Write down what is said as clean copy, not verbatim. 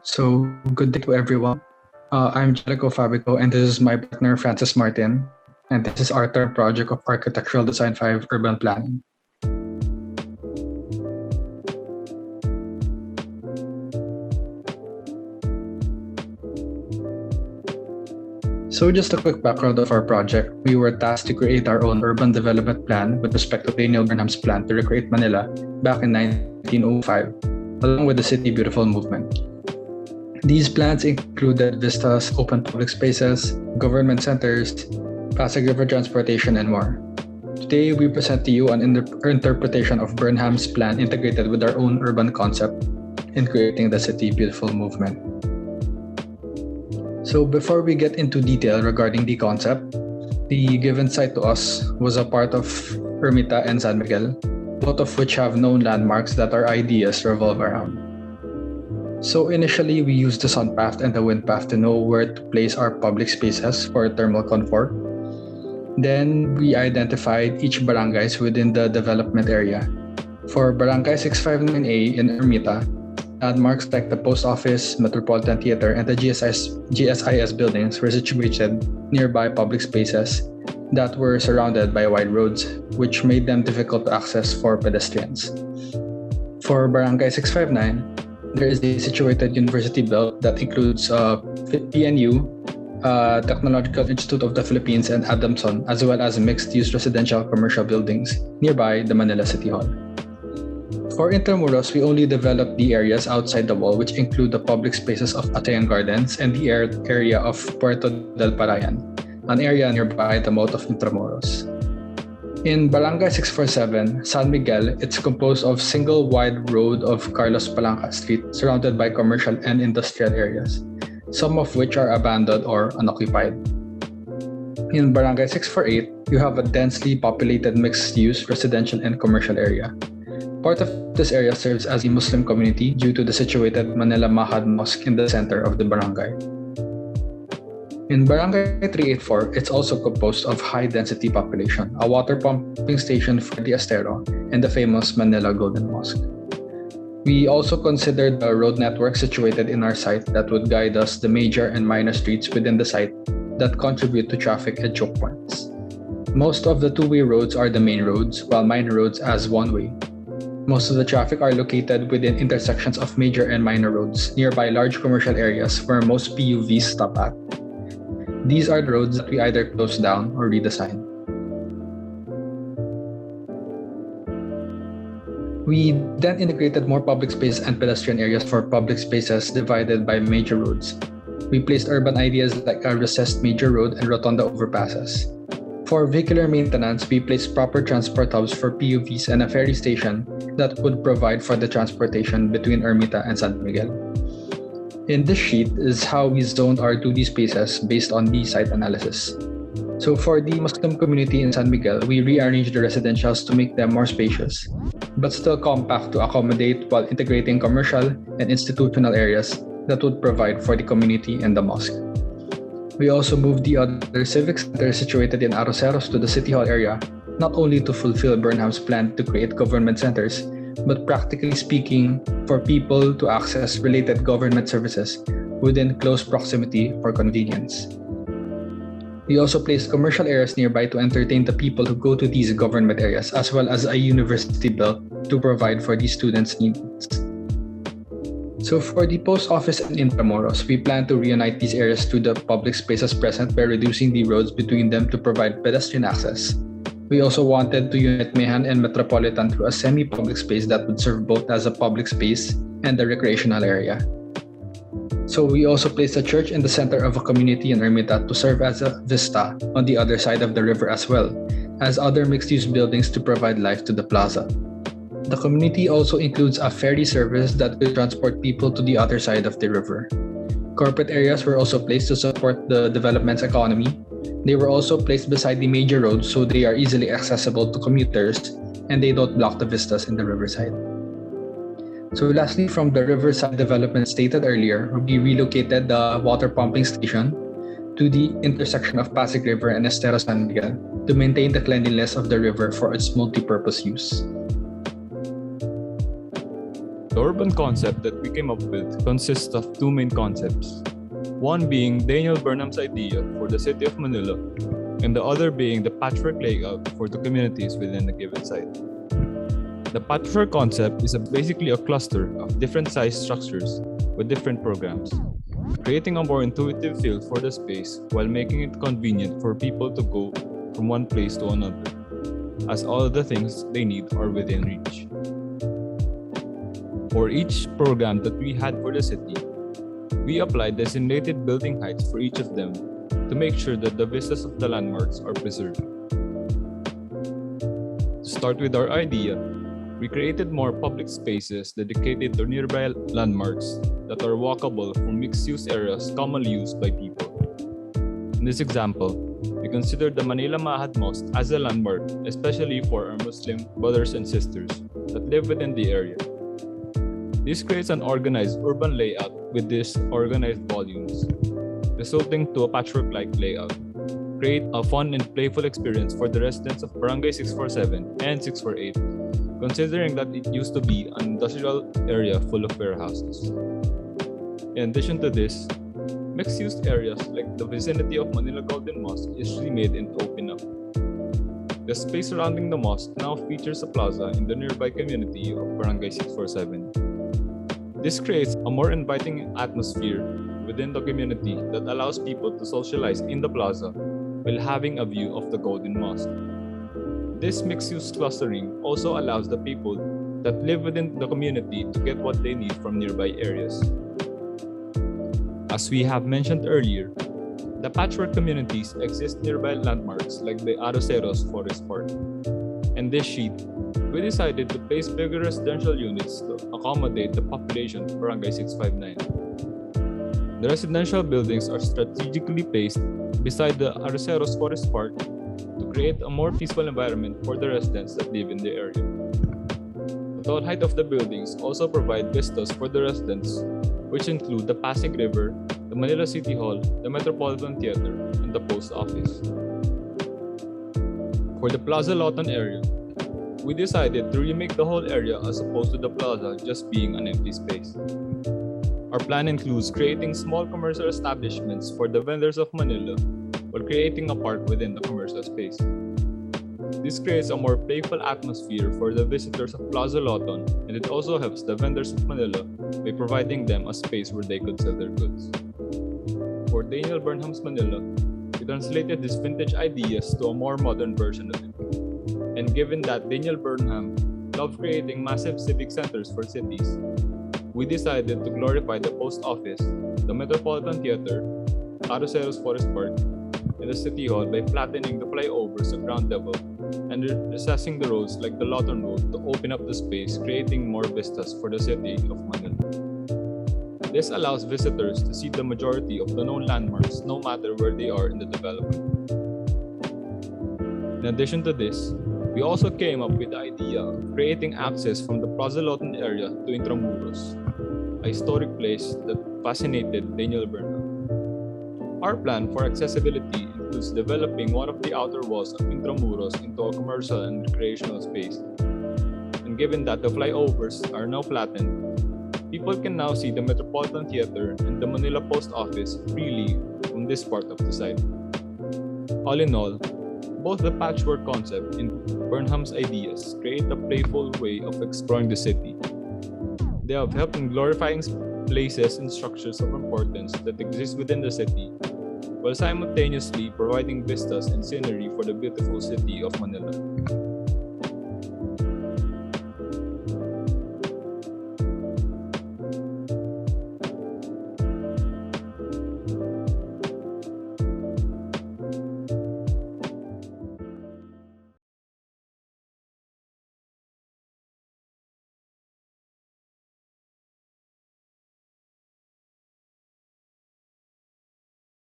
So, good day to everyone. I'm Jericho Fabico, and this is my partner Francis Martin. And this is our third project of Architectural Design 5 Urban Planning. So, just a quick background of our project. We were tasked to create our own urban development plan with respect to Daniel Burnham's plan to recreate Manila back in 1905, along with the City Beautiful movement. These plans included vistas, open public spaces, government centers, Pasig River transportation, and more. Today, we present to you an interpretation of Burnham's plan integrated with our own urban concept in creating the City Beautiful movement. So before we get into detail regarding the concept, the given site to us was a part of Ermita and San Miguel, both of which have known landmarks that our ideas revolve around. So initially, we used the sun path and the wind path to know where to place our public spaces for thermal comfort. Then we identified each barangays within the development area. For Barangay 659A in Ermita, landmarks like the post office, Metropolitan Theater, and the GSIS buildings were situated nearby public spaces that were surrounded by wide roads, which made them difficult to access for pedestrians. For Barangay 659, there is a situated university belt that includes PNU, Technological Institute of the Philippines, and Adamson, as well as mixed-use residential commercial buildings nearby the Manila City Hall. For Intramuros, we only developed the areas outside the wall, which include the public spaces of Atayan Gardens and the area of Puerto del Parayan, an area nearby the moat of Intramuros. In Barangay 647, San Miguel, it's composed of single wide road of Carlos Palanca Street, surrounded by commercial and industrial areas, some of which are abandoned or unoccupied. In Barangay 648, you have a densely populated mixed-use residential and commercial area. Part of this area serves as a Muslim community due to the situated Manila Mahad Mosque in the center of the barangay. In Barangay 384, it's also composed of high-density population, a water pumping station for the Estero, and the famous Manila Golden Mosque. We also considered the road network situated in our site that would guide us the major and minor streets within the site that contribute to traffic and choke points. Most of the two-way roads are the main roads, while minor roads as one-way. Most of the traffic are located within intersections of major and minor roads, nearby large commercial areas where most PUVs stop at. These are the roads that we either close down or redesign. We then integrated more public space and pedestrian areas for public spaces divided by major roads. We placed urban ideas like a recessed major road and rotunda overpasses. For vehicular maintenance, we placed proper transport hubs for PUVs and a ferry station that would provide for the transportation between Ermita and San Miguel. In this sheet is how we zoned our 2D spaces based on the site analysis. So for the Muslim community in San Miguel, we rearranged the residentials to make them more spacious, but still compact to accommodate while integrating commercial and institutional areas that would provide for the community and the mosque. We also moved the other civic centers situated in Arroceros to the City Hall area, not only to fulfill Burnham's plan to create government centers, but practically speaking, for people to access related government services within close proximity for convenience. We also placed commercial areas nearby to entertain the people who go to these government areas, as well as a university belt to provide for the students' needs. So for the post office and Intramuros, we plan to reunite these areas to the public spaces present by reducing the roads between them to provide pedestrian access. We also wanted to unite Mehan and Metropolitan through a semi-public space that would serve both as a public space and a recreational area. So we also placed a church in the center of a community in Ermita to serve as a vista on the other side of the river, as well as other mixed-use buildings to provide life to the plaza. The community also includes a ferry service that will transport people to the other side of the river. Corporate areas were also placed to support the development's economy. They were also placed beside the major roads so they are easily accessible to commuters and they don't block the vistas in the riverside. So lastly, from the riverside development stated earlier, we relocated the water pumping station to the intersection of Pasig River and Estero San Miguel to maintain the cleanliness of the river for its multi-purpose use. The urban concept that we came up with consists of two main concepts. One being Daniel Burnham's idea for the city of Manila, and the other being the patchwork layout for the communities within a given site. The patchwork concept is basically a cluster of different size structures with different programs, creating a more intuitive feel for the space while making it convenient for people to go from one place to another, as all of the things they need are within reach. For each program that we had for the city, we applied designated building heights for each of them to make sure that the vistas of the landmarks are preserved. To start with our idea, we created more public spaces dedicated to nearby landmarks that are walkable from mixed-use areas commonly used by people. In this example, we considered the Manila Mahad Mosque as a landmark, especially for our Muslim brothers and sisters that live within the area. This creates an organized urban layout with these organized volumes, resulting to a patchwork-like layout. Create a fun and playful experience for the residents of Barangay 647 and 648, considering that it used to be an industrial area full of warehouses. In addition to this, mixed-use areas like the vicinity of Manila Golden Mosque is remade and opened up. The space surrounding the mosque now features a plaza in the nearby community of Barangay 647. This creates a more inviting atmosphere within the community that allows people to socialize in the plaza while having a view of the Golden Mosque. This mixed-use clustering also allows the people that live within the community to get what they need from nearby areas. As we have mentioned earlier, the patchwork communities exist nearby landmarks like the Arroceros Forest Park. In this sheet, we decided to place bigger residential units to accommodate the population of Barangay 659. The residential buildings are strategically placed beside the Arroceros Forest Park to create a more peaceful environment for the residents that live in the area. The tall height of the buildings also provide vistas for the residents, which include the Pasig River, the Manila City Hall, the Metropolitan Theater, and the Post Office. For the Plaza Lotan area, we decided to remake the whole area as opposed to the plaza just being an empty space. Our plan includes creating small commercial establishments for the vendors of Manila while creating a park within the commercial space. This creates a more playful atmosphere for the visitors of Plaza Lotan, and it also helps the vendors of Manila by providing them a space where they could sell their goods. For Daniel Burnham's Manila, we translated these vintage ideas to a more modern version of it. And given that Daniel Burnham loved creating massive civic centers for cities, we decided to glorify the post office, the Metropolitan Theater, Arroceros Forest Park, and the City Hall by flattening the flyovers at ground level and recessing the roads like the Lotan Road to open up the space, creating more vistas for the city of Manila. This allows visitors to see the majority of the known landmarks no matter where they are in the development. In addition to this, we also came up with the idea of creating access from the Plaza Lotan area to Intramuros, a historic place that fascinated Daniel Burnham. Our plan for accessibility includes developing one of the outer walls of Intramuros into a commercial and recreational space. And given that the flyovers are now flattened, people can now see the Metropolitan Theater and the Manila Post Office freely from this part of the site. All in all, both the patchwork concept and Burnham's ideas create a playful way of exploring the city. They have helped in glorifying places and structures of importance that exist within the city, while simultaneously providing vistas and scenery for the beautiful city of Manila.